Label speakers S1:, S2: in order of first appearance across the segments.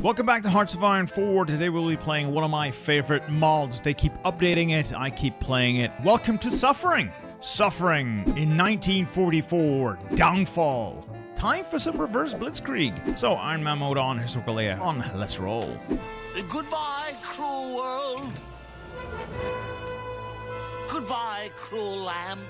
S1: Welcome back to Hearts of Iron 4. Today we'll be playing one of my favorite mods. They keep updating it, I keep playing it. Welcome to Suffering! Suffering in 1944, Downfall. Time for some reverse blitzkrieg. So, Iron Man mode on, Historical Layer on, let's roll.
S2: Goodbye, cruel world. Goodbye, cruel lamp.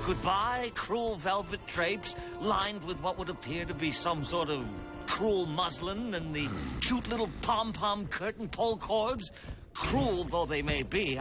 S2: Goodbye, cruel velvet drapes lined with what would appear to be some sort of cruel muslin and the cute little pom-pom curtain pole cords. Cruel though they may be,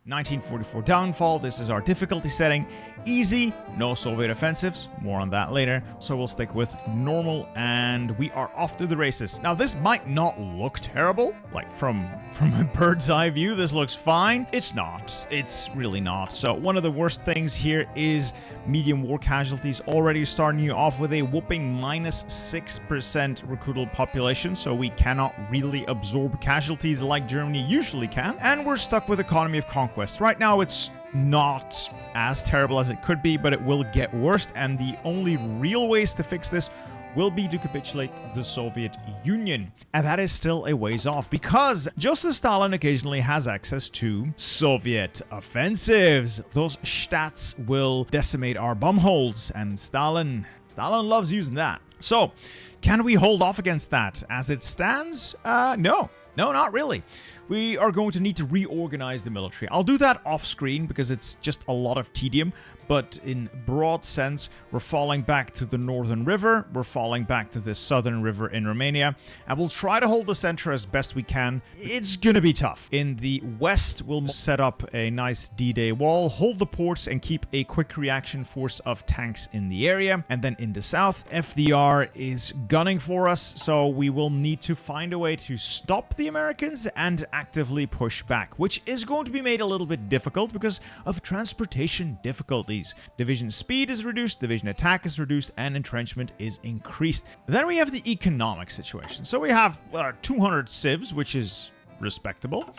S1: 1944 Downfall. This is our difficulty setting. Easy, no Soviet offensives. More on that later. So we'll stick with normal, and we are off to the races. Now, this might not look terrible. Like, from a bird's eye view, this looks fine. It's not. It's really not. So one of the worst things here is medium war casualties. Already starting you off with a whooping -6% recruitable population. So we cannot really absorb casualties like Germany usually can. And we're stuck with economy of conquest. Right now, it's not as terrible as it could be, but it will get worse, and the only real ways to fix this will be to capitulate the Soviet Union. And that is still a ways off, because Joseph Stalin occasionally has access to Soviet offensives. Those stats will decimate our bumholes, and Stalin loves using that. So, can we hold off against that? As it stands, no, not really. We are going to need to reorganize the military. I'll do that off screen because it's just a lot of tedium, but in broad sense, we're falling back to the northern river, we're falling back to the southern river in Romania, and we'll try to hold the center as best we can. It's gonna be tough. In the west, we'll set up a nice D-Day wall, hold the ports, and keep a quick reaction force of tanks in the area. And then in the south, FDR is gunning for us, so we will need to find a way to stop the Americans and actively push back, which is going to be made a little bit difficult because of transportation difficulties. Division speed is reduced, division attack is reduced, and entrenchment is increased. Then we have the economic situation. So we have 200 civs, which is respectable,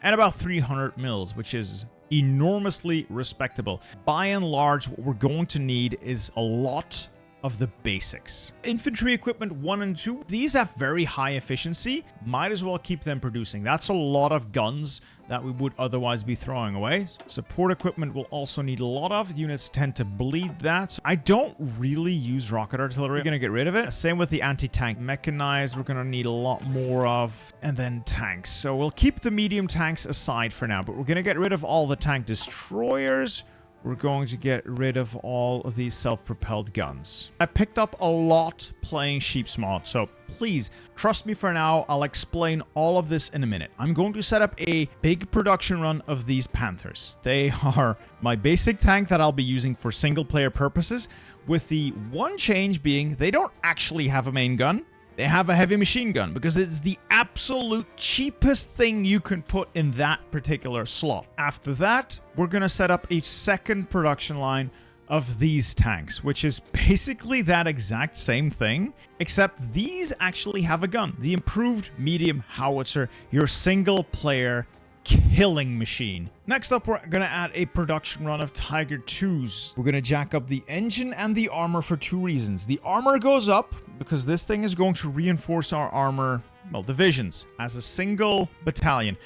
S1: and about 300 mils, which is enormously respectable. By and large, what we're going to need is a lot of the basics. Infantry equipment 1 and 2, these have very high efficiency. Might as well keep them producing. That's a lot of guns that we would otherwise be throwing away. Support equipment will also need a lot of. Units tend to bleed that. I don't really use rocket artillery. We're gonna get rid of it. Same with the anti-tank. Mechanized, we're gonna need a lot more of. And then tanks. So we'll keep the medium tanks aside for now, but we're gonna get rid of all the tank destroyers. We're going to get rid of all of these self-propelled guns. I picked up a lot playing Sheep's mod, so please trust me for now. I'll explain all of this in a minute. I'm going to set up a big production run of these Panthers. They are my basic tank that I'll be using for single-player purposes, with the one change being they don't actually have a main gun. They have a heavy machine gun because it's the absolute cheapest thing you can put in that particular slot. After that, we're going to set up a second production line of these tanks, which is basically that exact same thing, except these actually have a gun. The improved medium howitzer, your single player killing machine. Next up, we're going to add a production run of Tiger 2s. We're going to jack up the engine and the armor for two reasons. The armor goes up because this thing is going to reinforce our armor, well, divisions as a single battalion,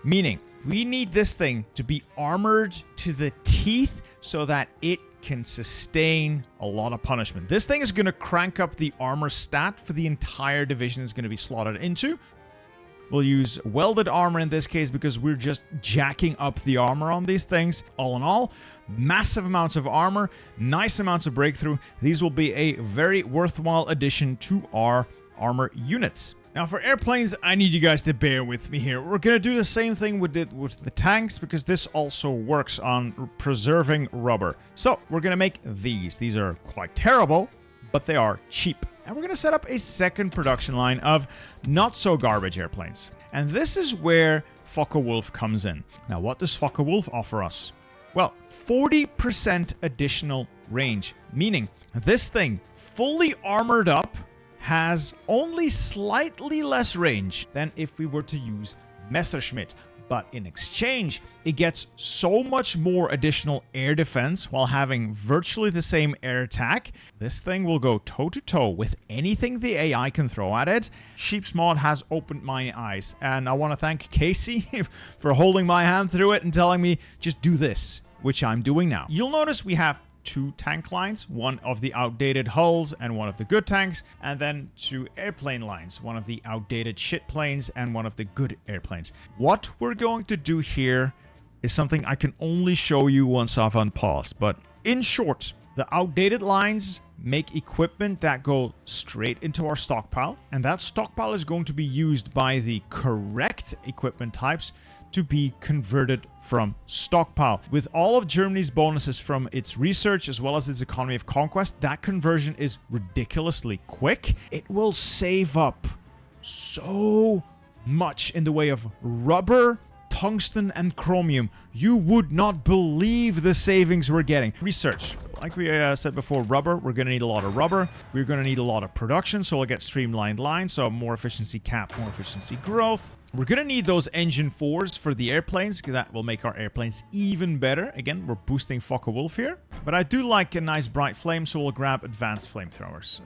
S1: meaning we need this thing to be armored to the teeth so that it can sustain a lot of punishment. This thing is going to crank up the armor stat for the entire division is going to be slotted into. We'll use welded armor in this case because we're just jacking up the armor on these things. All in all, massive amounts of armor, nice amounts of breakthrough. These will be a very worthwhile addition to our armor units. Now for airplanes, I need you guys to bear with me here. We're going to do the same thing we did with the tanks because this also works on preserving rubber. So we're going to make these. These are quite terrible, but they are cheap. And we're going to set up a second production line of not-so-garbage airplanes. And this is where Focke-Wulf comes in. Now, what does Focke-Wulf offer us? Well, 40% additional range, meaning this thing, fully armored up, has only slightly less range than if we were to use Messerschmitt. But in exchange, it gets so much more additional air defense while having virtually the same air attack. This thing will go toe-to-toe with anything the AI can throw at it. Sheep's Mod has opened my eyes, and I want to thank Casey for holding my hand through it and telling me, just do this, which I'm doing now. You'll notice we have 2 tank lines, one of the outdated hulls and one of the good tanks, and then 2 airplane lines, one of the outdated shit planes and one of the good airplanes. What we're going to do here is something I can only show you once I've unpaused, but in short, the outdated lines make equipment that go straight into our stockpile, and that stockpile is going to be used by the correct equipment types to be converted from stockpile. With all of Germany's bonuses from its research as well as its economy of conquest, that conversion is ridiculously quick. It will save up so much in the way of rubber, tungsten, and chromium. You would not believe the savings we're getting. Research. Like we said before, rubber, we're going to need a lot of rubber. We're going to need a lot of production, so we'll get streamlined lines, so more efficiency cap, more efficiency growth. We're going to need those engine 4s for the airplanes, because that will make our airplanes even better. Again, we're boosting Focke-Wulf here. But I do like a nice bright flame, so we'll grab advanced flamethrowers.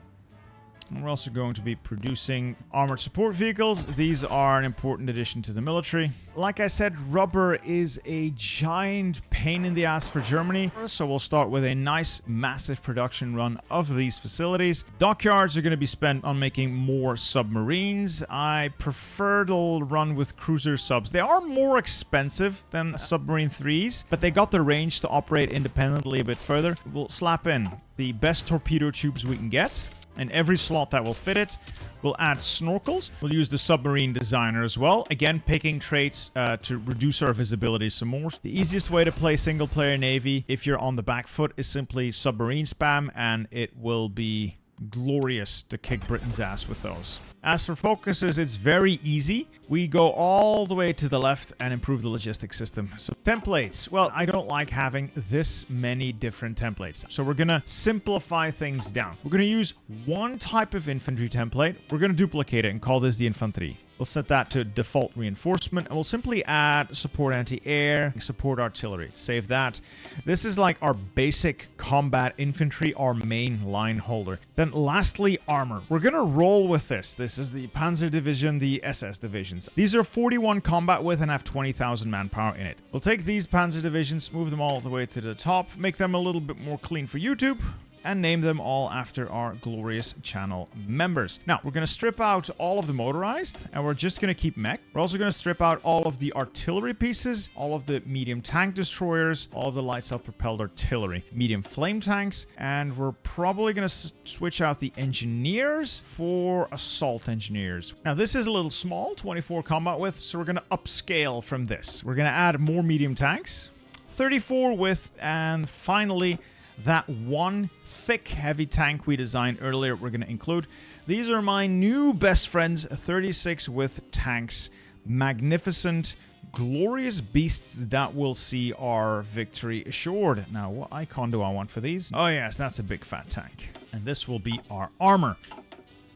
S1: And we're also going to be producing armored support vehicles. These are an important addition to the military. Like I said, rubber is a giant pain in the ass for Germany. So we'll start with a nice, massive production run of these facilities. Dockyards are going to be spent on making more submarines. I prefer to run with cruiser subs. They are more expensive than submarine 3s, but they got the range to operate independently a bit further. We'll slap in the best torpedo tubes we can get. And every slot that will fit it. We'll add snorkels. We'll use the submarine designer as well. Again, picking traits to reduce our visibility some more. The easiest way to play single-player Navy, if you're on the back foot, is simply submarine spam, and it will be glorious to kick Britain's ass with those. As for focuses, it's very easy. We go all the way to the left and improve the logistics system. So templates. Well, I don't like having this many different templates. So we're going to simplify things down. We're going to use one type of infantry template. We're going to duplicate it and call this the infantry. We'll set that to default reinforcement, and we'll simply add support anti-air, support artillery. Save that. This is like our basic combat infantry, our main line holder. Then lastly, armor. We're going to roll with this. This is the Panzer Division, the SS divisions. These are 41 combat width and have 20,000 manpower in it. We'll take these Panzer divisions, move them all the way to the top, make them a little bit more clean for YouTube, and name them all after our glorious channel members. Now, we're going to strip out all of the motorized, and we're just going to keep mech. We're also going to strip out all of the artillery pieces, all of the medium tank destroyers, all of the light self-propelled artillery, medium flame tanks, and we're probably going to switch out the engineers for assault engineers. Now, this is a little small, 24 combat width, so we're going to upscale from this. We're going to add more medium tanks, 34 width, and finally, that one thick, heavy tank we designed earlier, we're going to include. These are my new best friends, 36 with tanks. Magnificent, glorious beasts that will see our victory assured. Now, what icon do I want for these? Oh yes, that's a big fat tank. And this will be our armor.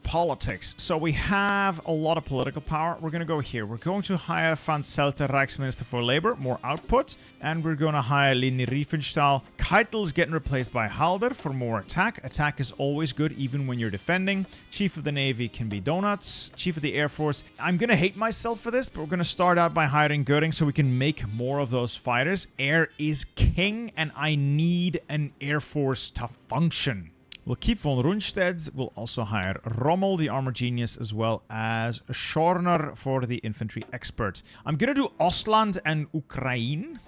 S1: Politics. So we have a lot of political power. We're going to go here. We're going to hire Franz Zelte, Reichsminister for Labor, more output. And we're going to hire Leni Riefenstahl. Keitel is getting replaced by Halder for more attack. Attack is always good, even when you're defending. Chief of the Navy can be Donuts. Chief of the Air Force. I'm going to hate myself for this, but we're going to start out by hiring Göring so we can make more of those fighters. Air is king, and I need an Air Force to function. We'll keep von Rundstedt. We'll also hire Rommel, the armor genius, as well as Schorner for the infantry expert. I'm going to do Ostland and Ukraine,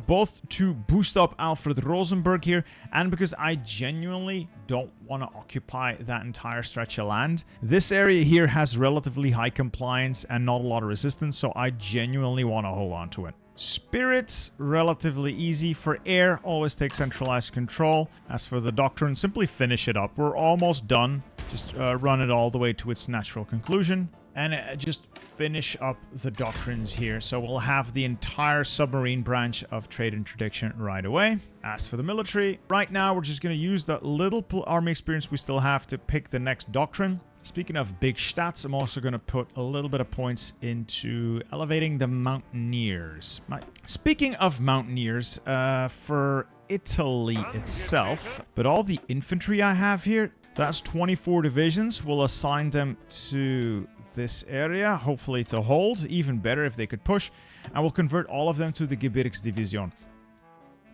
S1: both to boost up Alfred Rosenberg here, and because I genuinely don't want to occupy that entire stretch of land. This area here has relatively high compliance and not a lot of resistance, so I genuinely want to hold on to it. Spirits, relatively easy. For air, always take centralized control. As for the doctrine, simply finish it up. We're almost done. Just run it all the way to its natural conclusion. And just finish up the doctrines here. So we'll have the entire submarine branch of trade interdiction right away. As for the military, right now we're just going to use the little army experience we still have to pick the next doctrine. Speaking of big stats, I'm also going to put a little bit of points into elevating the Mountaineers. Speaking of Mountaineers, for Italy itself, but all the infantry I have here, that's 24 divisions. We'll assign them to this area, hopefully to hold. Even better if they could push. And we'll convert all of them to the Gebirgsdivision.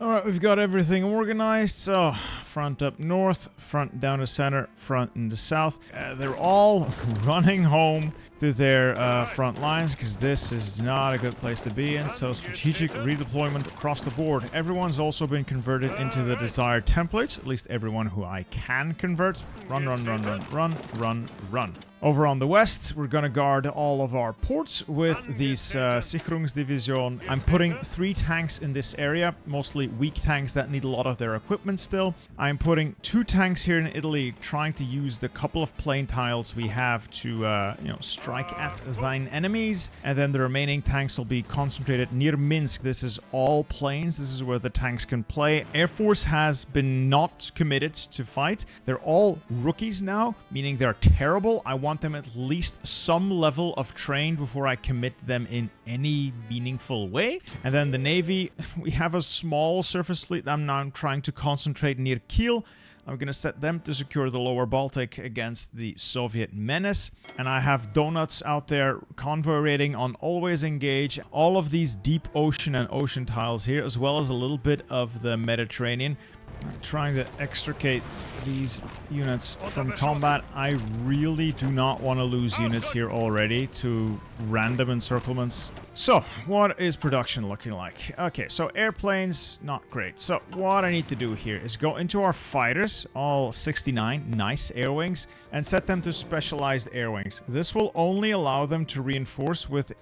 S1: Alright, we've got everything organized. So, front up north, front down to center, front in the south. They're all running home to their front lines because this is not a good place to be in. So, strategic redeployment across the board. Everyone's also been converted into the desired templates. At least everyone who I can convert. Run, run, run, run, run, run, run. Over on the west, we're gonna guard all of our ports with these Sicherungsdivision. I'm putting 3 tanks in this area, mostly weak tanks that need a lot of their equipment still. I'm putting 2 tanks here in Italy, trying to use the couple of plane tiles we have to, you know, strike at thine enemies. And then the remaining tanks will be concentrated near Minsk. This is all planes. This is where the tanks can play. Air Force has been not committed to fight. They're all rookies now, meaning they're terrible. I want them at least some level of train before I commit them in any meaningful way. And then the Navy, we have a small surface fleet I'm now trying to concentrate near Kiel. I'm going to set them to secure the lower Baltic against the Soviet menace. And I have donuts out there, convoy rating on always engage. All of these deep ocean and ocean tiles here, as well as a little bit of the Mediterranean. I'm trying to extricate these units from combat. I really do not want to lose units here already to random encirclements. So, what is production looking like? Okay, so airplanes, not great. So, what I need to do here is go into our fighters, all 69 nice air wings, and set them to specialized air wings. This will only allow them to reinforce with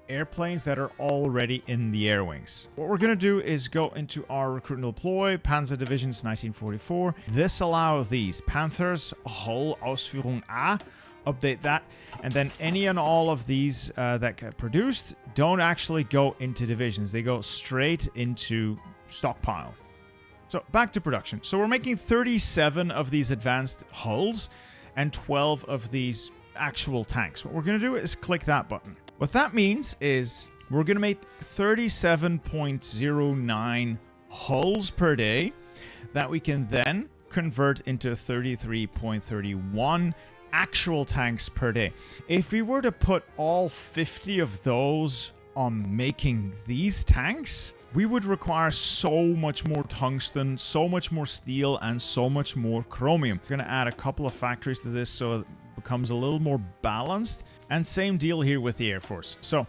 S1: airplanes that are already in the air wings. What we're going to do is go into our recruit and deploy, Panzer Divisions 1944. This allows these Panthers, Hull, Ausführung A, update that, and then any and all of these that get produced don't actually go into divisions. They go straight into stockpile. So back to production. So we're making 37 of these advanced hulls and 12 of these actual tanks. What we're going to do is click that button. What that means is we're going to make 37.09 hulls per day that we can then convert into 33.31 actual tanks per day. If we were to put all 50 of those on making these tanks, we would require so much more tungsten, so much more steel, and so much more chromium. We're going to add a couple of factories to this so it becomes a little more balanced. And same deal here with the Air Force. So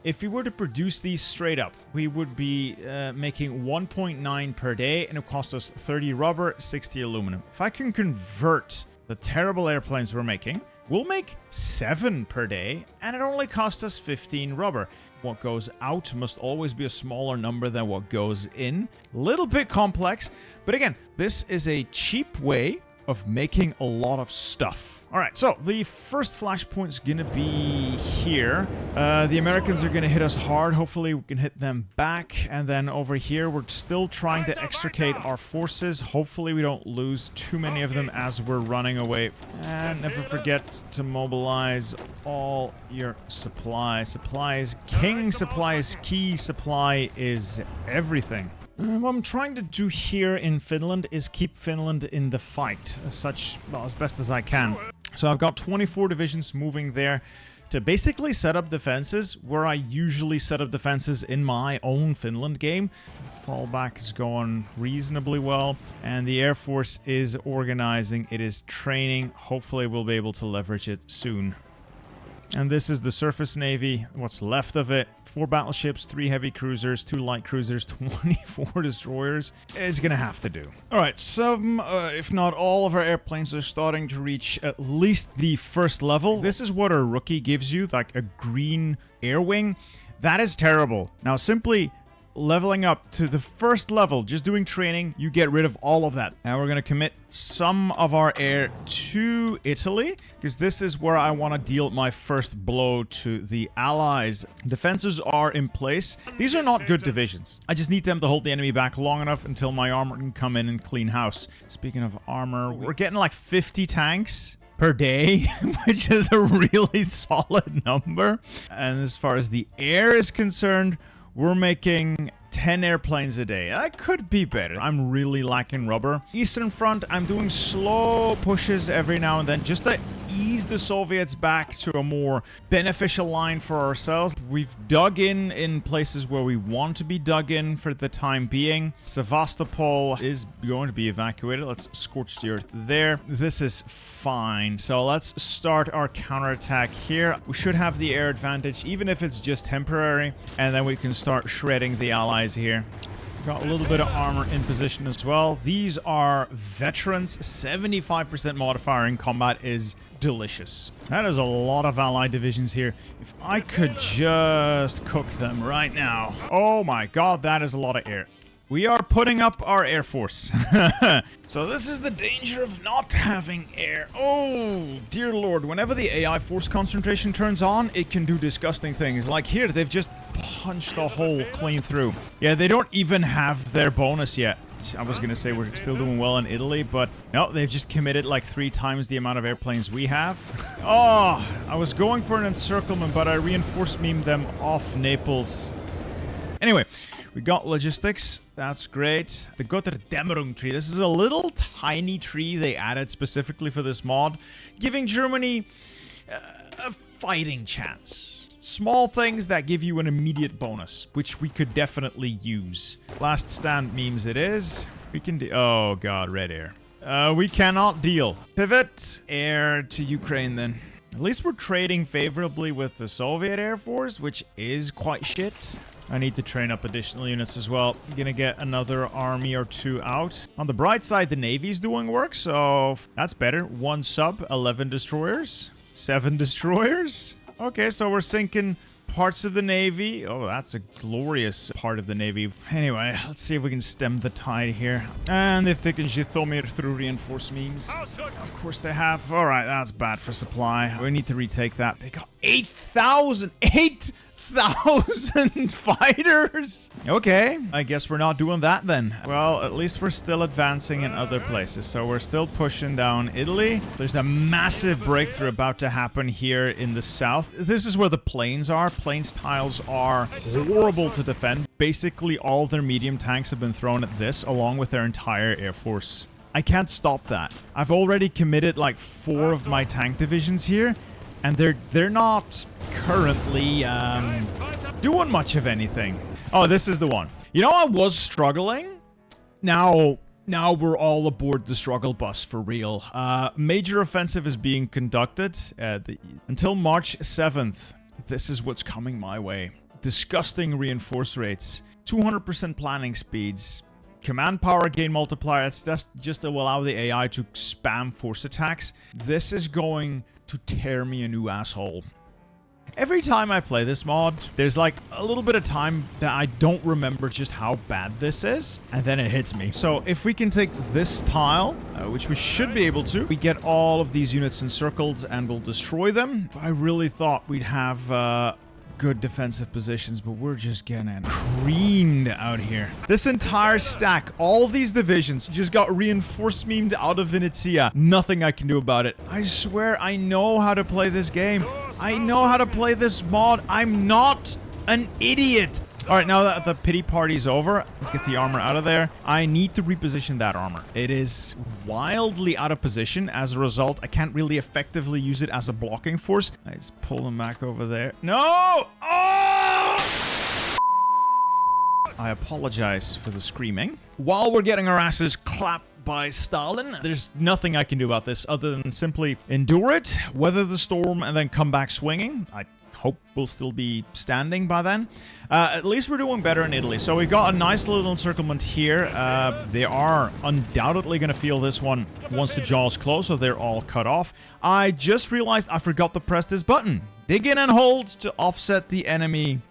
S1: if we were to produce these straight up, we would be making 1.9 per day, and it would cost us 30 rubber, 60 aluminum. If I can convert the terrible airplanes we're making, we'll make 7 per day, and it only costs us 15 rubber. What goes out must always be a smaller number than what goes in. A little bit complex, but again, this is a cheap way of making a lot of stuff. Alright, so the first flashpoint's gonna be here. The Americans are gonna hit us hard. Hopefully we can hit them back. And then over here, we're still trying to extricate our forces. Hopefully we don't lose too many of them as we're running away. And never forget to mobilize all your supply. Supply is king, supply is key, supply is everything. What I'm trying to do here in Finland is keep Finland in the fight, as best as I can. So I've got 24 divisions moving there to basically set up defenses where I usually set up defenses in my own Finland game. Fallback is going reasonably well, and the Air Force is organizing, it is training. Hopefully we'll be able to leverage it soon. And this is the surface navy, what's left of it. 4 battleships, 3 heavy cruisers, 2 light cruisers, 24 destroyers. It's gonna have to do. Alright, some, if not all of our airplanes are starting to reach at least the first level. This is what a rookie gives you, like a green air wing. That is terrible. Now simply leveling up to the first level, just doing training, you get rid of all of that. Now we're going to commit some of our air to Italy, because this is where I want to deal my first blow to the Allies. Defenses are in place. These are not good divisions. I just need them to hold the enemy back long enough until my armor can come in and clean house. Speaking of armor, we're getting like 50 tanks per day, which is a really solid number. And as far as the air is concerned, we're making 10 airplanes a day. That could be better. I'm really lacking rubber. Eastern Front, I'm doing slow pushes every now and then just to ease the Soviets back to a more beneficial line for ourselves. We've dug in places where we want to be dug in for the time being. Sevastopol is going to be evacuated. Let's scorch the earth there. This is fine. So let's start our counterattack here. We should have the air advantage, even if it's just temporary, and then we can start shredding the allies here. Got a little bit of armor in position as well. These are veterans. 75% modifier in combat is delicious. That is a lot of allied divisions here. If I could just cook them right now. Oh my god, that is a lot of air. We are putting up our air force. So this is the danger of not having air. Oh, dear lord. Whenever the AI force concentration turns on, it can do disgusting things. Like here, they've just punched a hole clean through. Yeah, they don't even have their bonus yet. I was gonna say we're still doing well in Italy, but no, they've just committed like 3 times the amount of airplanes we have. Oh, I was going for an encirclement, but I reinforced memed them off Naples. Anyway, we got logistics. That's great. The Götterdämmerung tree. This is a little tiny tree they added specifically for this mod, giving Germany a fighting chance. Small things that give you an immediate bonus, which we could definitely use. Last stand memes it is. We can oh god, red air. We cannot deal. Pivot. Air to Ukraine then. At least we're trading favorably with the Soviet Air Force, which is quite shit. I need to train up additional units as well. I'm gonna get another army or 2 out. On the bright side, the Navy's doing work, so that's better. 1 sub, 11 destroyers, 7 destroyers. Okay, so we're sinking parts of the Navy. Oh, that's a glorious part of the Navy. Anyway, let's see if we can stem the tide here. And if they can Zhytomyr through reinforced memes. Of course they have. All right, that's bad for supply. We need to retake that. They got 8,000 fighters. Okay, I guess we're not doing that then. Well, at least we're still advancing in other places, so we're still pushing down Italy. There's a massive breakthrough about to happen here in the south. This is where the planes are. Planes tiles are horrible to defend. Basically, all their medium tanks have been thrown at this, along with their entire air force. I can't stop that. I've already committed like 4 of my tank divisions here, and they're not currently doing much of anything. Oh, this is the one. You know, I was struggling. Now we're all aboard the struggle bus for real. Major offensive is being conducted until March 7th. This is what's coming my way. Disgusting reinforce rates. 200% planning speeds. Command power gain multiplier. That's just to allow the AI to spam force attacks. This is going to tear me a new asshole. Every time I play this mod, there's like a little bit of time that I don't remember just how bad this is, and then it hits me. So if we can take this tile, which we should be able to, we get all of these units encircled and we'll destroy them. I really thought we'd have good defensive positions, but we're just getting creamed out here. This entire stack, all these divisions, just got reinforced memed out of Venezia. Nothing I can do about it. I swear I know how to play this game. I know how to play this mod. I'm not an idiot. All right, now that the pity party's over, let's get the armor out of there. I need to reposition that armor. It is wildly out of position. As a result, I can't really effectively use it as a blocking force. Let's pull them back over there. No! Oh! I apologize for the screaming. While we're getting our asses clapped by Stalin, there's nothing I can do about this other than simply endure it, weather the storm, and then come back swinging. I hope we'll still be standing by then. At least we're doing better in Italy. So we got a nice little encirclement here. They are undoubtedly going to feel this one once the jaws close, so they're all cut off. I just realized I forgot to press this button. Dig in and hold to offset the enemy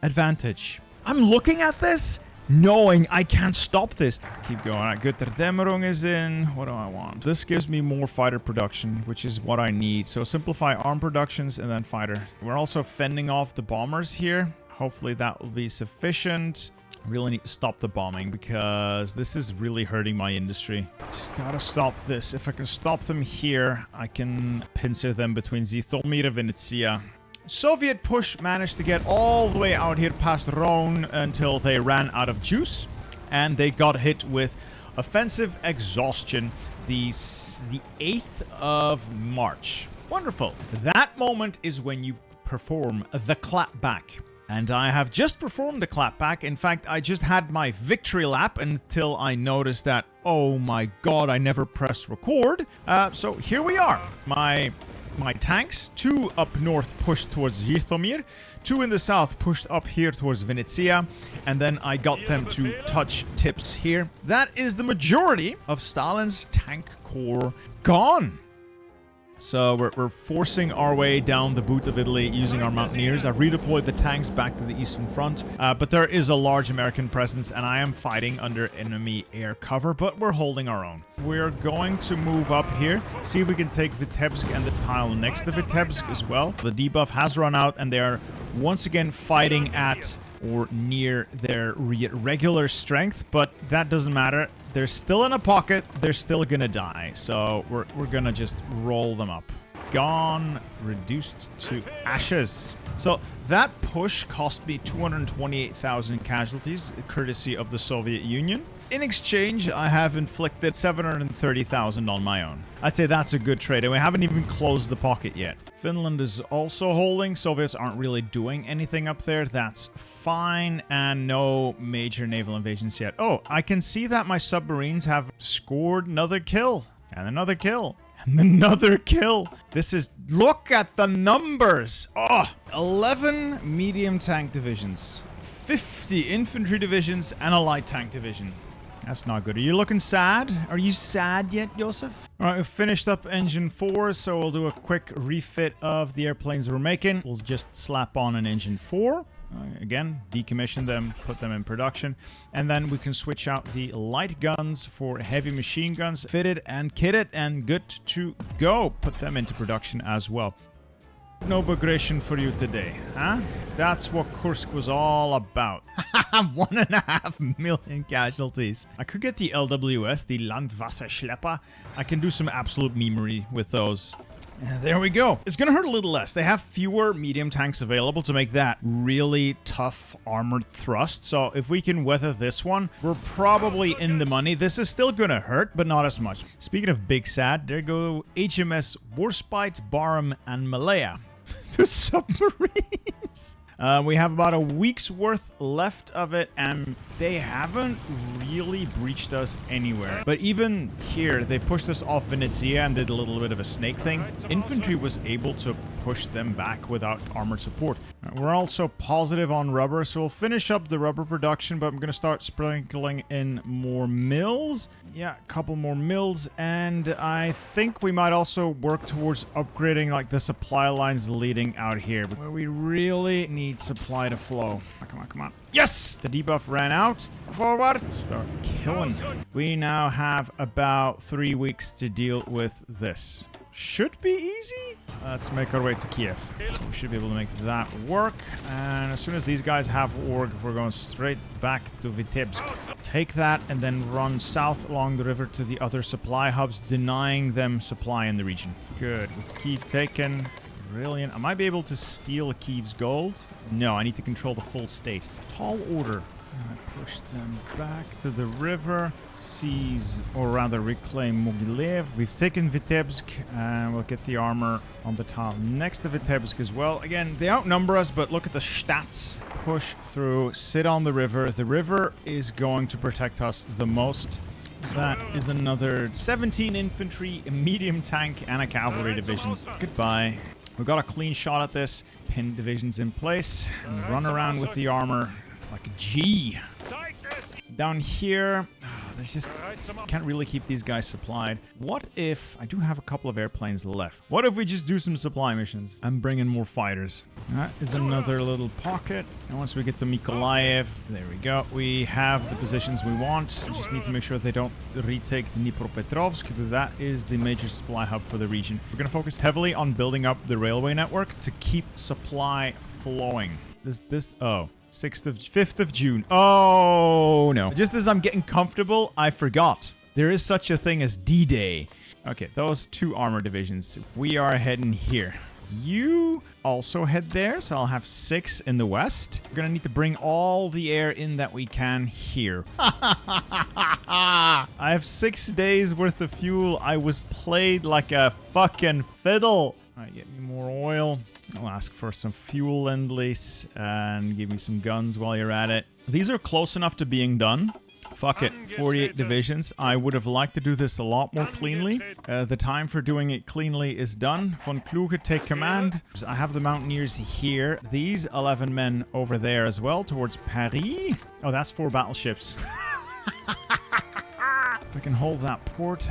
S1: advantage. I'm looking at this, knowing I can't stop this. Keep going. All right, Götterdämmerung is in. What do I want? This gives me more fighter production, which is what I need. So simplify arm productions and then fighter. We're also fending off the bombers here. Hopefully that will be sufficient. Really need to stop the bombing because this is really hurting my industry. Just gotta stop this. If I can stop them here, I can pincer them between Zhytomyr and Vinnytsia. Soviet push managed to get all the way out here past Rhone until they ran out of juice. And they got hit with offensive exhaustion the 8th of March. Wonderful. That moment is when you perform the clapback. And I have just performed the clapback. In fact, I just had my victory lap until I noticed that, oh my god, I never pressed record. So here we are. My tanks, 2 up north pushed towards Zhytomyr, 2 in the south pushed up here towards Vinnytsia, and then I got them to touch tips here. That is the majority of Stalin's tank corps gone. So we're forcing our way down the boot of Italy using our mountaineers. I've redeployed the tanks back to the eastern front, but there is a large American presence, and I am fighting under enemy air cover, but we're holding our own. We're going to move up here, see if we can take Vitebsk and the tile next to Vitebsk as well. The debuff has run out, and they are once again fighting at or near their regular strength, but that doesn't matter. They're still in a pocket. They're still gonna die. So we're gonna just roll them up. Gone, reduced to ashes. So that push cost me 228,000 casualties, courtesy of the Soviet Union. In exchange, I have inflicted 730,000 on my own. I'd say that's a good trade, and we haven't even closed the pocket yet. Finland is also holding. Soviets aren't really doing anything up there. That's fine, and no major naval invasions yet. Oh, I can see that my submarines have scored another kill, and another kill, and another kill. This is... Look at the numbers! Oh, 11 medium tank divisions, 50 infantry divisions, and a light tank division. That's not good. Are you looking sad? Are you sad yet, Joseph? Alright, we've finished up engine 4, so we'll do a quick refit of the airplanes we're making. We'll just slap on an engine 4. Again, decommission them, put them in production. And then we can switch out the light guns for heavy machine guns. Fitted and kitted and good to go. Put them into production as well. No aggression for you today, huh? That's what Kursk was all about. 1.5 million casualties. I could get the LWS, the Landwasserschlepper. I can do some absolute memery with those. There we go. It's gonna hurt a little less. They have fewer medium tanks available to make that really tough armored thrust. So if we can weather this one, we're probably in the money. This is still gonna hurt, but not as much. Speaking of big sad, there go HMS Warspite, Barham, and Malaya. The submarines. We have about a week's worth left of it, and they haven't really breached us anywhere. But even here, they pushed us off Vinnytsia and did a little bit of a snake thing. Infantry was able to push them back without armored support. We're also positive on rubber, so we'll finish up the rubber production, but I'm going to start sprinkling in more mills. Yeah, a couple more mills, and I think we might also work towards upgrading like the supply lines leading out here, where we really need supply to flow. Come on, come on. Yes! The debuff ran out. Forward. Start killing. We now have about 3 weeks to deal with this. Should be easy. Let's make our way to Kiev. So we should be able to make that work. And as soon as these guys have org, we're going straight back to Vitebsk. Take that and then run south along the river to the other supply hubs, denying them supply in the region. Good. With Kiev taken. Brilliant. I might be able to steal Kiev's gold. No, I need to control the full state. Tall order. Push them back to the river. Seize, or rather reclaim Mogilev. We've taken Vitebsk, and we'll get the armor on the tile next to Vitebsk as well. Again, they outnumber us, but look at the stats. Push through, sit on the river. The river is going to protect us the most. That is another 17 infantry, a medium tank, and a cavalry division. Goodbye. We've got a clean shot at this. Pin divisions in place, and run around with the armor like a G. Down here, there's just... can't really keep these guys supplied. What if... I do have a couple of airplanes left. What if we just do some supply missions? I'm bringing more fighters. That is another little pocket. And once we get to Mykolaiv, there we go. We have the positions we want. We just need to make sure they don't retake Dnipropetrovsk. That is the major supply hub for the region. We're going to focus heavily on building up the railway network to keep supply flowing. Oh. 5th of June. Oh, no. Just as I'm getting comfortable, I forgot. There is such a thing as D-Day. Okay, those 2 armor divisions. We are heading here. You also head there, so I'll have 6 in the west. We're gonna need to bring all the air in that we can here. I have 6 days worth of fuel. I was played like a fucking fiddle. All right, get me more oil. I'll ask for some fuel lend-lease and give me some guns while you're at it. These are close enough to being done. Fuck it, 48 divisions. I would have liked to do this a lot more cleanly. The time for doing it cleanly is done. Von Kluge, take command. I have the Mountaineers here. These 11 men over there as well, towards Paris. Oh, that's 4 battleships. If I can hold that port.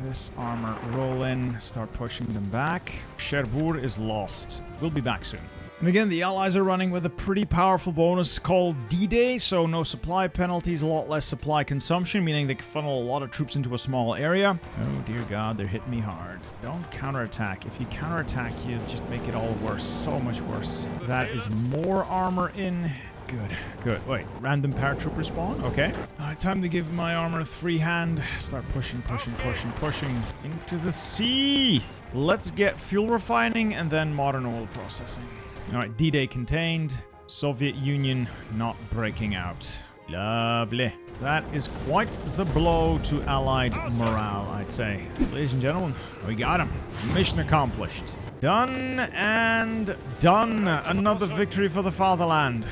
S1: This armor, roll in, start pushing them back. Cherbourg is lost. We'll be back soon. And again, the Allies are running with a pretty powerful bonus called D-Day, so no supply penalties, a lot less supply consumption, meaning they can funnel a lot of troops into a small area. Oh dear God, they're hitting me hard. Don't counterattack. If you counterattack, you just make it all worse, so much worse. That is more armor in. Good, good. Wait, random paratrooper spawn? Okay. Time to give my armor a free hand. Start pushing, pushing, pushing, pushing into the sea. Let's get fuel refining and then modern oil processing. Alright, D-Day contained. Soviet Union not breaking out. Lovely. That is quite the blow to Allied morale, I'd say. Ladies and gentlemen, we got him. Mission accomplished. Done and done. Another victory for the fatherland.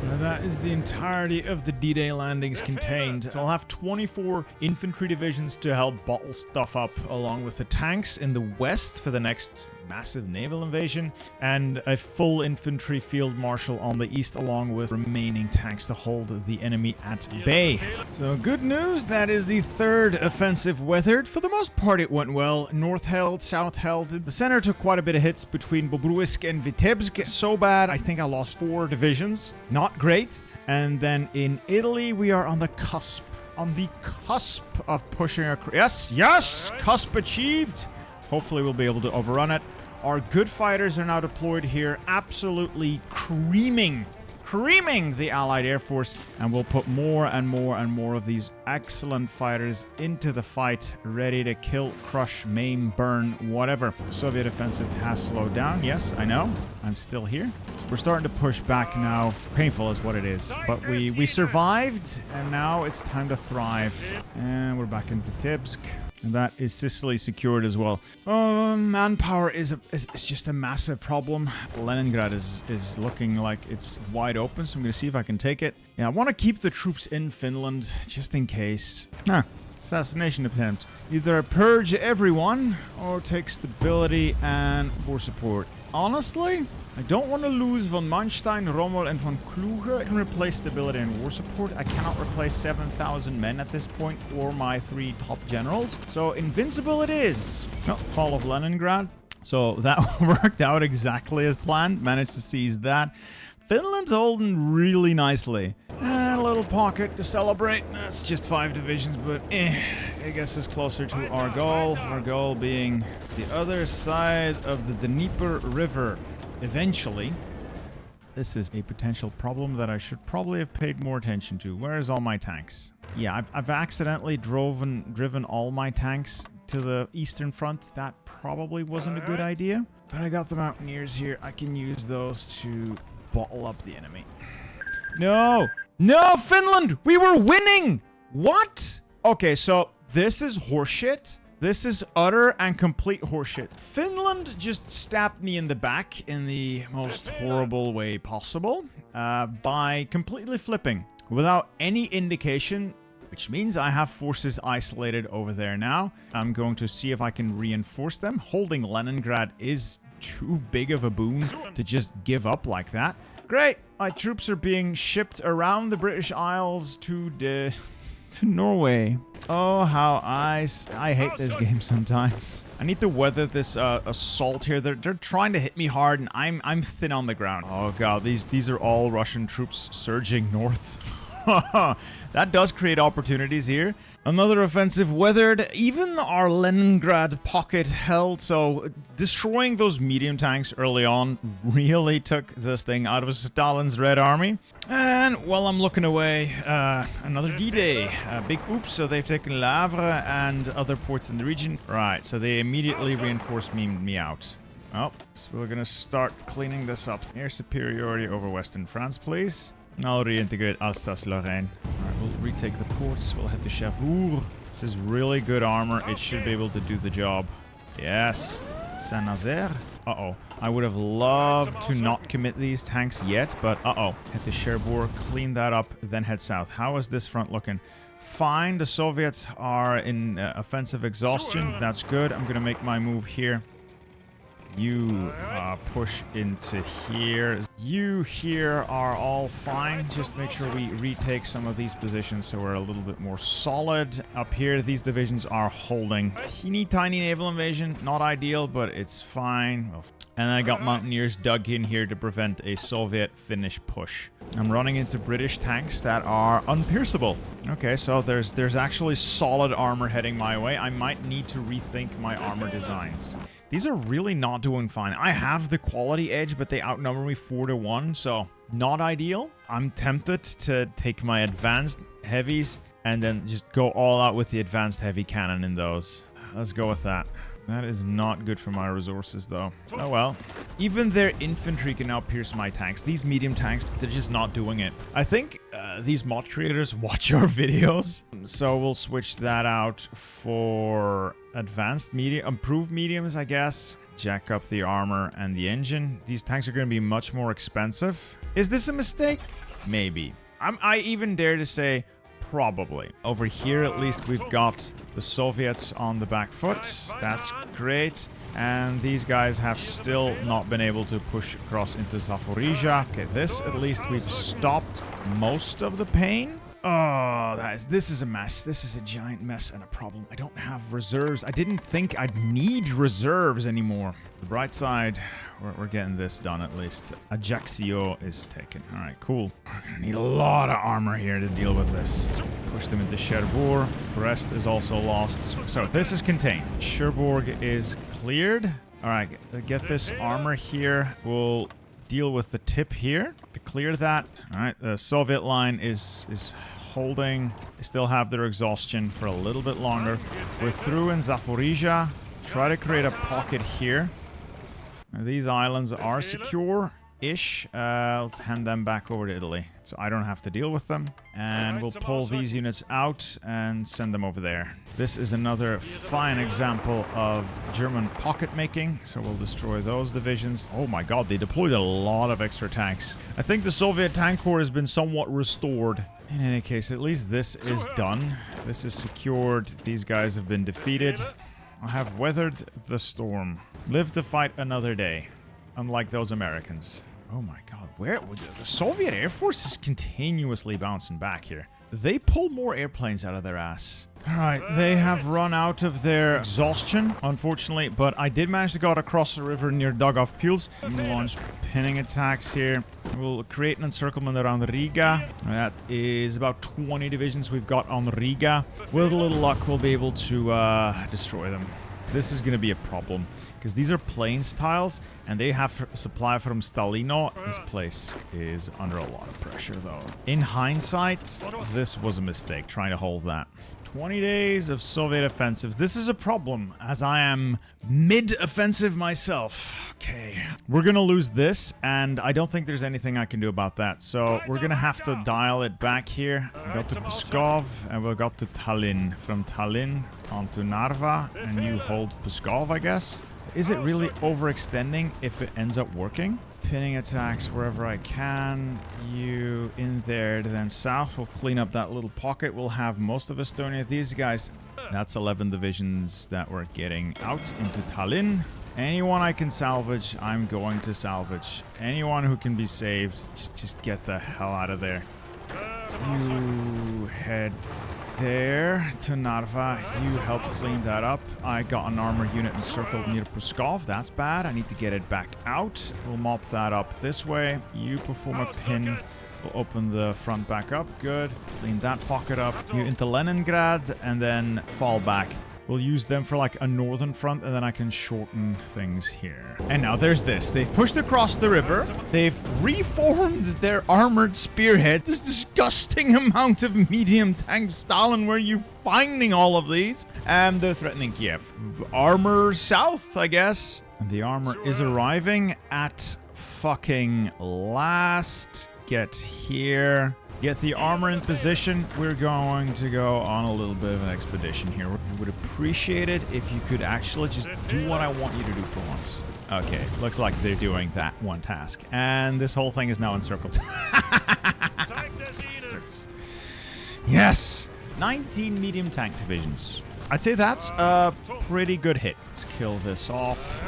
S1: Now that is the entirety of the D-Day landings contained. So I'll have 24 infantry divisions to help bottle stuff up along with the tanks in the west for the next massive naval invasion, and a full infantry field marshal on the east along with remaining tanks to hold the enemy at bay. So good news, that is the 3rd offensive weathered. For the most part it went well. North held, south held. The center took quite a bit of hits between Bobruisk and Vitebsk. So bad, I think I lost 4 divisions. Not great. And then in Italy we are on the cusp. On the cusp of pushing across. Yes! Cusp achieved! Hopefully we'll be able to overrun it. Our good fighters are now deployed here, absolutely creaming the Allied Air Force, and we'll put more and more and more of these excellent fighters into the fight, ready to kill, crush, maim, burn, whatever. Soviet offensive has slowed down. Yes, I know. I'm still here. So we're starting to push back now. Painful is what it is. But we survived, and now it's time to thrive. And we're back in Vitebsk. And that is Sicily secured as well. Manpower is just a massive problem. Leningrad is looking like it's wide open, so I'm going to see if I can take it. Yeah, I want to keep the troops in Finland, just in case. Assassination attempt. Either purge everyone, or take stability and war support. Honestly, I don't want to lose von Manstein, Rommel, and von Kluge. I can replace stability and war support. I cannot replace 7,000 men at this point, or my 3 top generals. So invincible it is. Oh, fall of Leningrad. So that worked out exactly as planned. Managed to seize that. Finland's holding really nicely. And a little pocket to celebrate. That's just 5 divisions, but I guess it's closer to our goal. Our goal being the other side of the Dnieper River. Eventually. This is a potential problem that I should probably have paid more attention to. Where's all my tanks? Yeah, I've accidentally driven all my tanks to the eastern front. That probably wasn't a good idea. But I got the Mountaineers here. I can use those to bottle up the enemy. No! No, Finland! We were winning! What? Okay, so this is horseshit. This is utter and complete horseshit. Finland just stabbed me in the back in the most horrible way possible by completely flipping without any indication, which means I have forces isolated over there now. I'm going to see if I can reinforce them. Holding Leningrad is too big of a boon to just give up like that. Great! My troops are being shipped around the British Isles to Norway. Oh, how I hate this game sometimes. I need to weather this assault here. They're trying to hit me hard, and I'm thin on the ground. Oh god, these are all Russian troops surging north. That does create opportunities here. Another offensive weathered. Even our Leningrad pocket held, so destroying those medium tanks early on really took this thing out of Stalin's Red Army. And while I'm looking away, another D-Day. Big oops, so they've taken Le Havre and other ports in the region. Right, so they immediately reinforced me out. Oh, so we're gonna start cleaning this up. Air superiority over Western France, please. I'll reintegrate Alsace-Lorraine. Alright, we'll retake the ports. We'll head to Cherbourg. This is really good armor. It should be able to do the job. Yes. Saint-Nazaire. Uh-oh. I would have loved to not commit these tanks yet, but uh-oh. Head to Cherbourg, clean that up, then head south. How is this front looking? Fine. The Soviets are in offensive exhaustion. That's good. I'm going to make my move here. You push into here. You here are all fine. Just make sure we retake some of these positions so we're a little bit more solid. Up here, these divisions are holding. Teeny tiny naval invasion. Not ideal, but it's fine. And I got mountaineers dug in here to prevent a Soviet-Finnish push. I'm running into British tanks that are unpierceable. Okay, so there's actually solid armor heading my way. I might need to rethink my armor designs. These are really not doing fine. I have the quality edge, but they outnumber me 4-1, so not ideal. I'm tempted to take my advanced heavies and then just go all out with the advanced heavy cannon in those. Let's go with that. That is not good for my resources, though. Oh well. Even their infantry can now pierce my tanks. These medium tanks, they're just not doing it. I think these mod creators watch our videos. So we'll switch that out for advanced medium, improved mediums, I guess. Jack up the armor and the engine. These tanks are going to be much more expensive. Is this a mistake? Maybe. I even dare to say probably. Over here, at least, we've got the Soviets on the back foot. That's great. And these guys have still not been able to push across into Zaporizhia. Okay, this, at least, we've stopped most of the pain. Oh, this is a mess. This is a giant mess and a problem. I don't have reserves. I didn't think I'd need reserves anymore. The bright side, we're getting this done at least. Ajaccio is taken. All right, cool. We're gonna need a lot of armor here to deal with this. Push them into Cherbourg. Brest is also lost. So this is contained. Cherbourg is cleared. All right, get this armor here. We'll deal with the tip here to clear that. All right, the Soviet line is holding. They still have their exhaustion for a little bit longer. We're through in Zaporizhia. Try to create a pocket here. Now, these islands are secure-ish. Let's hand them back over to Italy, so I don't have to deal with them. And we'll pull these units out and send them over there. This is another fine example of German pocket making, so we'll destroy those divisions. Oh my god, they deployed a lot of extra tanks. I think the Soviet tank corps has been somewhat restored. In any case, at least this is done. This is secured. These guys have been defeated. I have weathered the storm. Live to fight another day. Unlike those Americans. Oh my god, where the Soviet Air Force is continuously bouncing back here. They pull more airplanes out of their ass. Alright, they have run out of their exhaustion, unfortunately, but I did manage to get across the river near Daugavpils. I'm gonna launch pinning attacks here. We'll create an encirclement around Riga. That is about 20 divisions we've got on Riga. With a little luck, we'll be able to destroy them. This is going to be a problem, because these are plains tiles, and they have supply from Stalino. This place is under a lot of pressure, though. In hindsight, this was a mistake, trying to hold that. 20 days of Soviet offensives. This is a problem, as I am mid-offensive myself. Okay, we're going to lose this, and I don't think there's anything I can do about that. So we're going to have to dial it back here. We got to Pskov, and we got to Tallinn. From Tallinn onto Narva, and you hold Pskov, I guess. Is it really overextending if it ends up working? Pinning attacks wherever I can. You in there, then south. We'll clean up that little pocket. We'll have most of Estonia. These guys, that's 11 divisions that we're getting out into Tallinn. Anyone I can salvage, I'm going to salvage. Anyone who can be saved, just get the hell out of there. You head there to Narva. You help clean that up. I got an armor unit encircled near Pskov. That's bad. I need to get it back out. We'll mop that up this way. You perform a pin We'll open the front back up. Good. Clean that pocket up. You into Leningrad and then fall back. We'll use them for like a northern front, and then I can shorten things here. And now there's this. They've pushed across the river. They've reformed their armored spearhead. This disgusting amount of medium tank. Stalin, where are you finding all of these? And they're threatening Kiev. Armor south, I guess. And the armor is arriving at fucking last. Get here. Get the armor in position. We're going to go on a little bit of an expedition here. I would appreciate it if you could actually just do what I want you to do for once. Okay, looks like they're doing that one task. And this whole thing is now encircled. Yes! 19 medium tank divisions. I'd say that's a pretty good hit. Let's kill this off.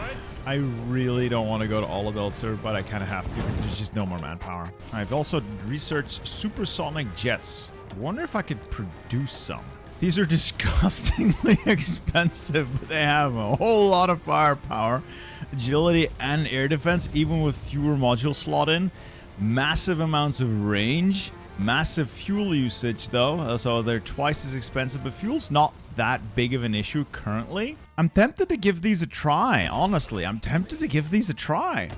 S1: I really don't want to go to Aldrahill, but I kind of have to because there's just no more manpower. I've also researched supersonic jets. I wonder if I could produce some. These are disgustingly expensive, but they have a whole lot of firepower, agility, and air defense, even with fewer modules slot in. Massive amounts of range. Massive fuel usage, though, so they're twice as expensive, but fuel's not that big of an issue currently. I'm tempted to give these a try, honestly. I'm tempted to give these a try.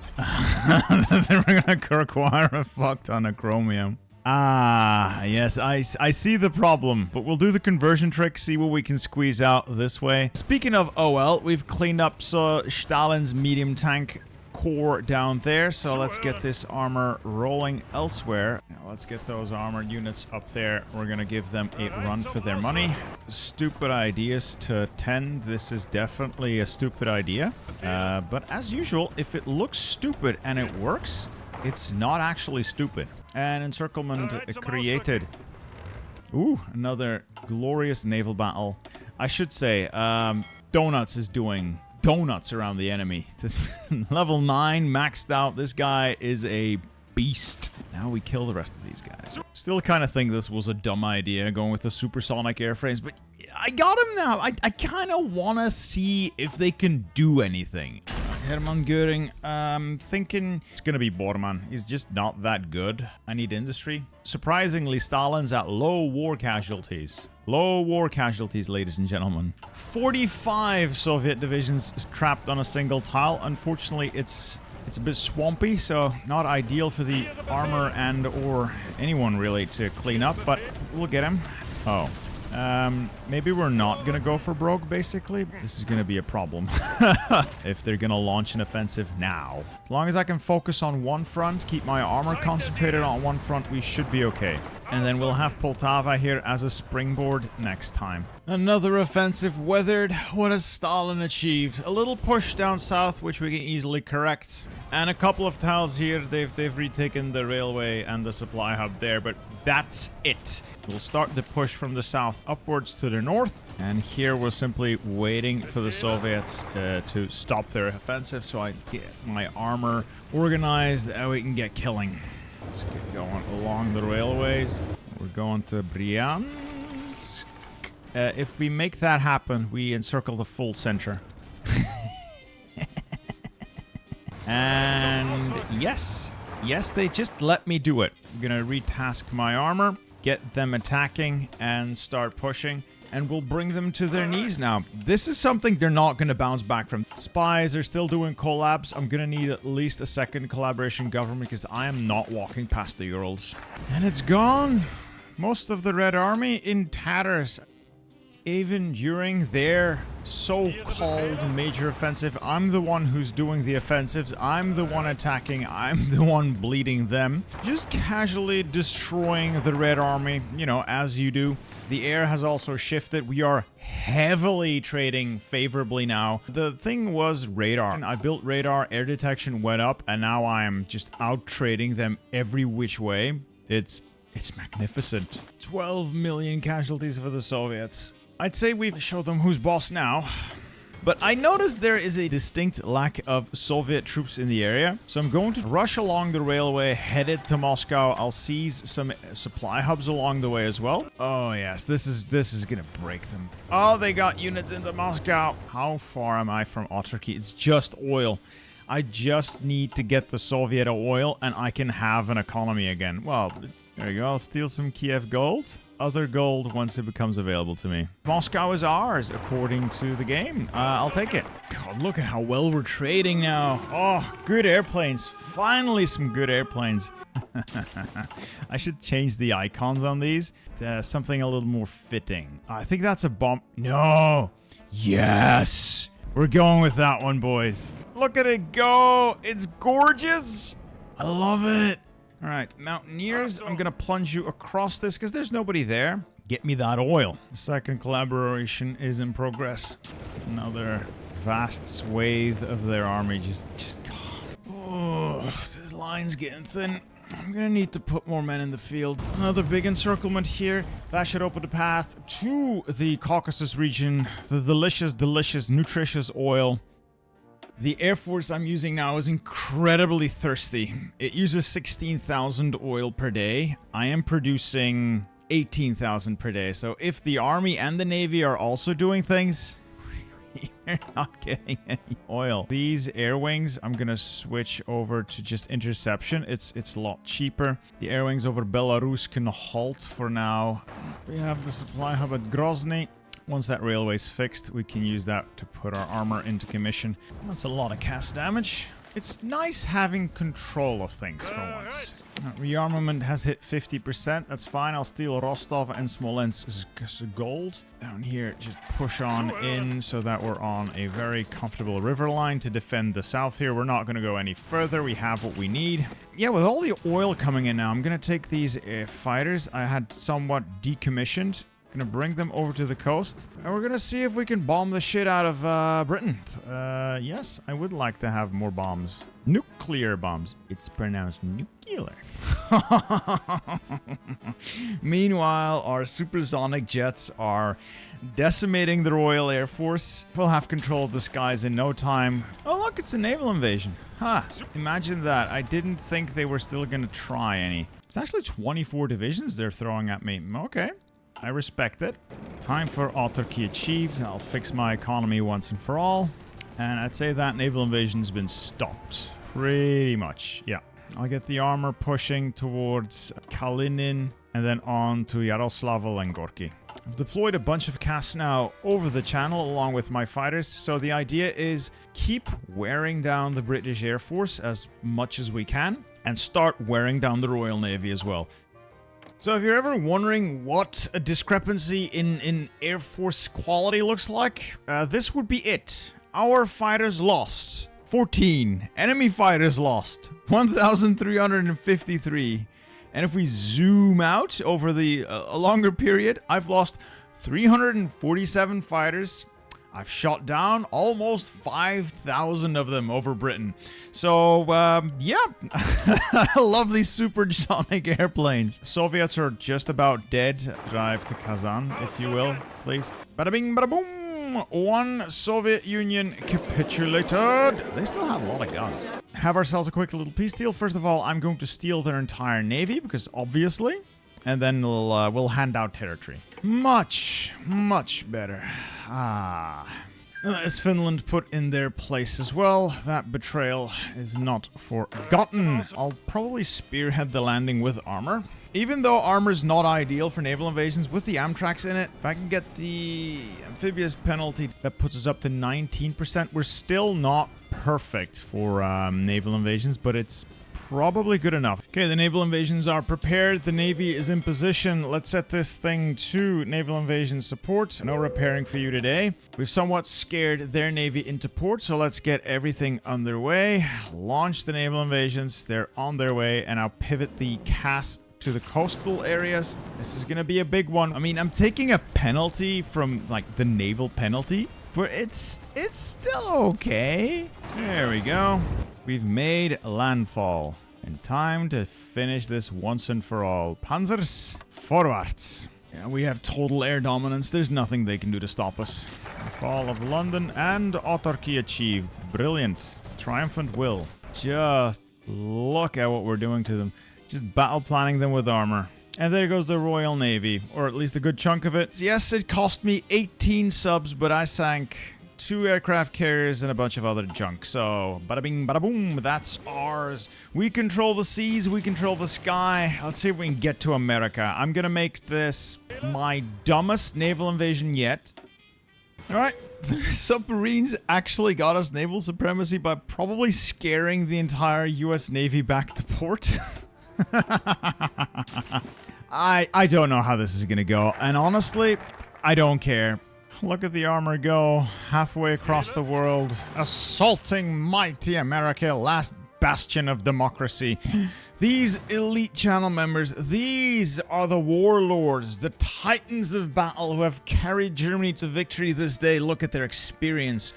S1: They're gonna require a fuck ton of chromium. Ah, yes, I see the problem, but we'll do the conversion trick, see what we can squeeze out this way. Speaking of OL, we've cleaned up Stalin's medium tank core down there, so let's get this armor rolling elsewhere. Now let's get those armored units up there. We're gonna give them a run for their money. Stupid ideas to 10. This is definitely a stupid idea, but as usual, if it looks stupid and it works, it's not actually stupid. And encirclement created. Ooh, another glorious naval battle. I should say, Donuts is doing donuts around the enemy. Level 9 maxed out. This guy is a beast. Now we kill the rest of these guys. Still kind of think this was a dumb idea going with the supersonic airframes, but I got him now. I kind of want to see if they can do anything. Hermann Göring, thinking it's gonna be Bormann. He's just not that good. I need industry. Surprisingly, Stalin's at low war casualties. Low war casualties, ladies and gentlemen. 45 Soviet divisions trapped on a single tile. Unfortunately, it's a bit swampy, so not ideal for the armor and or anyone really to clean up, but we'll get him. Oh. Maybe we're not gonna go for Brogue, basically. This is gonna be a problem if they're gonna launch an offensive now. As long as I can focus on one front, keep my armor concentrated on one front, we should be okay. And then we'll have Poltava here as a springboard next time. Another offensive weathered. What has Stalin achieved? A little push down south, which we can easily correct. And a couple of tiles here. They've retaken the railway and the supply hub there, but that's it. We'll start the push from the south upwards to the north. And here we're simply waiting for the Soviets to stop their offensive so I get my armor organized and we can get killing. Let's get going along the railways. We're going to Bryansk. If we make that happen, we encircle the full center. And yes, they just let me do it. I'm gonna retask my armor, get them attacking, and start pushing. And we'll bring them to their knees now. This is something they're not gonna bounce back from. Spies are still doing collabs. I'm gonna need at least a second collaboration government because I am not walking past the Urals. And it's gone. Most of the Red Army in tatters. Even during their so-called major offensive, I'm the one who's doing the offensives. I'm the one attacking. I'm the one bleeding them. Just casually destroying the Red Army, you know, as you do. The air has also shifted. We are heavily trading favorably now. The thing was radar. I built radar, air detection went up, and now I'm just out trading them every which way. It's magnificent. 12 million casualties for the Soviets. I'd say we've showed them who's boss now. But I noticed there is a distinct lack of Soviet troops in the area. So I'm going to rush along the railway, headed to Moscow. I'll seize some supply hubs along the way as well. Oh yes, this is gonna break them. Oh, they got units into Moscow. How far am I from autarky? It's just oil. I just need to get the Soviet oil and I can have an economy again. Well, there you go. I'll steal some Kiev gold. Other gold once it becomes available to me. Moscow is ours, according to the game. I'll take it. God, look at how well we're trading now. Oh, good airplanes. Finally, some good airplanes. I should change the icons on these to something a little more fitting. I think that's a bomb. No. Yes. We're going with that one, boys. Look at it go. It's gorgeous. I love it. All right, Mountaineers, I'm going to plunge you across this because there's nobody there. Get me that oil. The second collaboration is in progress. Another vast swathe of their army just gone. Oh, the line's getting thin. I'm going to need to put more men in the field. Another big encirclement here. That should open the path to the Caucasus region. The delicious, delicious, nutritious oil. The Air Force I'm using now is incredibly thirsty. It uses 16,000 oil per day. I am producing 18,000 per day. So if the Army and the Navy are also doing things, you're not getting any oil. These air wings, I'm gonna switch over to just interception. It's a lot cheaper. The air wings over Belarus can halt for now. We have the supply hub at Grozny. Once that railway's fixed, we can use that to put our armor into commission. That's a lot of cast damage. It's nice having control of things for once. Rearmament has hit 50%. That's fine. I'll steal Rostov and Smolensk's gold. Down here, just push on in so that we're on a very comfortable river line to defend the south here. We're not going to go any further. We have what we need. Yeah, with all the oil coming in now, I'm going to take these fighters I had somewhat decommissioned. Gonna bring them over to the coast, and we're gonna see if we can bomb the shit out of Britain. Yes, I would like to have more bombs. Nuclear bombs. It's pronounced nuclear. Meanwhile, our supersonic jets are decimating the Royal Air Force. We'll have control of the skies in no time. Oh, look, it's a naval invasion. Huh. Imagine that. I didn't think they were still gonna try any. It's actually 24 divisions they're throwing at me. Okay. I respect it. Time for autarky achieved. I'll fix my economy once and for all. And I'd say that naval invasion's been stopped. Pretty much, yeah. I'll get the armor pushing towards Kalinin and then on to Yaroslavl and Gorky. I've deployed a bunch of casts now over the channel along with my fighters. So the idea is keep wearing down the British Air Force as much as we can and start wearing down the Royal Navy as well. So if you're ever wondering what a discrepancy in Air Force quality looks like, this would be it. Our fighters lost 14. Enemy fighters lost 1,353. And if we zoom out over the a longer period, I've lost 347 fighters. I've shot down almost 5,000 of them over Britain. So, yeah. I love these supersonic airplanes. Soviets are just about dead. Drive to Kazan, if you will, please. Bada bing, bada boom. One Soviet Union capitulated. They still have a lot of guns. Have ourselves a quick little peace deal. First of all, I'm going to steal their entire navy, because obviously... And then we'll hand out territory. Much, much better. Is Finland put in their place as well? That betrayal is not forgotten. I'll probably spearhead the landing with armor. Even though armor's not ideal for naval invasions, with the Amtracs in it, if I can get the amphibious penalty, that puts us up to 19%. We're still not perfect for naval invasions, but it's probably good enough. Okay, the naval invasions are prepared. The Navy is in position. Let's set this thing to naval invasion support. No repairing for you today. We've somewhat scared their Navy into port, so let's get everything underway. Launch the naval invasions. They're on their way, and I'll pivot the cast to the coastal areas. This is gonna be a big one. I mean, I'm taking a penalty from, like, the naval penalty, but it's still okay. There we go. We've made landfall. And time to finish this once and for all. Panzers, forwards. Yeah, we have total air dominance. There's nothing they can do to stop us. The fall of London and autarky achieved. Brilliant. Triumphant will. Just look at what we're doing to them. Just battle planning them with armor. And there goes the Royal Navy, or at least a good chunk of it. Yes, it cost me 18 subs, but I sank 2 aircraft carriers, and a bunch of other junk. So, bada bing, bada boom, that's ours. We control the seas, we control the sky. Let's see if we can get to America. I'm gonna make this my dumbest naval invasion yet. Alright, the submarines actually got us naval supremacy by probably scaring the entire US Navy back to port. I don't know how this is gonna go, and honestly, I don't care. Look at the armor go, halfway across the world, assaulting mighty America, last bastion of democracy. These elite channel members, these are the warlords, the titans of battle who have carried Germany to victory this day. Look at their experience.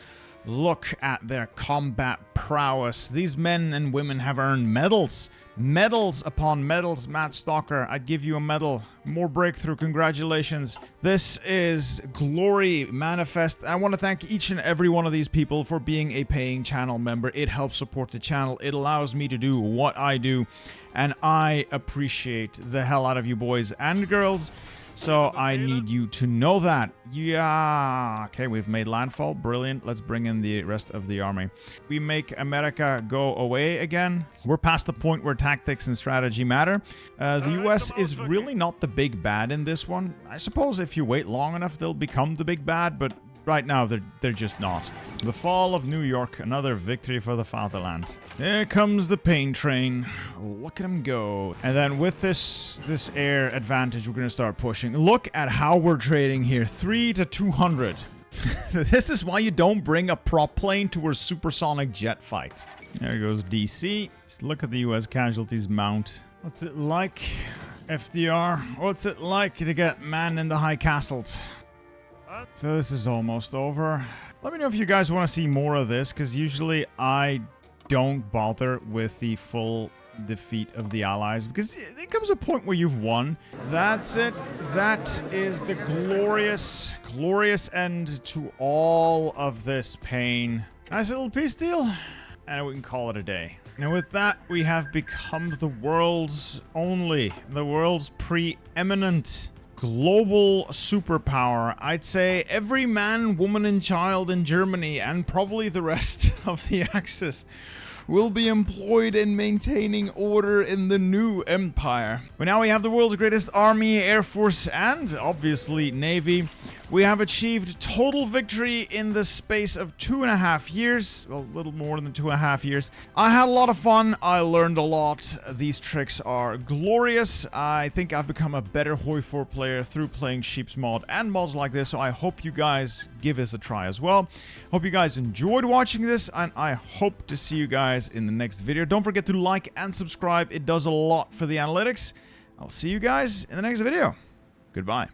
S1: Look at their combat prowess. These men and women have earned medals. Medals upon medals, Matt Stalker. I'd give you a medal. More breakthrough. Congratulations. This is glory manifest. I want to thank each and every one of these people for being a paying channel member. It helps support the channel. It allows me to do what I do. And I appreciate the hell out of you boys and girls. So I need you to know that. Yeah. Okay, we've made landfall. Brilliant. Let's bring in the rest of the army. We make America go away again. We're past the point where tactics and strategy matter. The US is really not the big bad in this one. I suppose if you wait long enough, they'll become the big bad, but right now, they're just not. The fall of New York, another victory for the fatherland. There comes the pain train. Look at him go. And then with this air advantage, we're going to start pushing. Look at how we're trading here. 3 to 200. This is why you don't bring a prop plane to a supersonic jet fight. There goes DC. Just look at the US casualties mount. What's it like, FDR? What's it like to get man in the high castles? So this is almost over. Let me know if you guys want to see more of this, because usually I don't bother with the full defeat of the Allies, because there comes a point where you've won. That's it. That is the glorious, glorious end to all of this pain. Nice little peace deal, and we can call it a day. And with that, we have become the world's preeminent global superpower. I'd say every man, woman, and child in Germany, and probably the rest of the Axis, will be employed in maintaining order in the new empire. But now we have the world's greatest army, air force, and obviously navy. We have achieved total victory in the space of 2.5 years. Well, a little more than 2.5 years. I had a lot of fun. I learned a lot. These tricks are glorious. I think I've become a better HOI4 player through playing Sheep's Mod and mods like this, so I hope you guys give this a try as well. Hope you guys enjoyed watching this, and I hope to see you guys in the next video. Don't forget to like and subscribe. It does a lot for the analytics. I'll see you guys in the next video. Goodbye.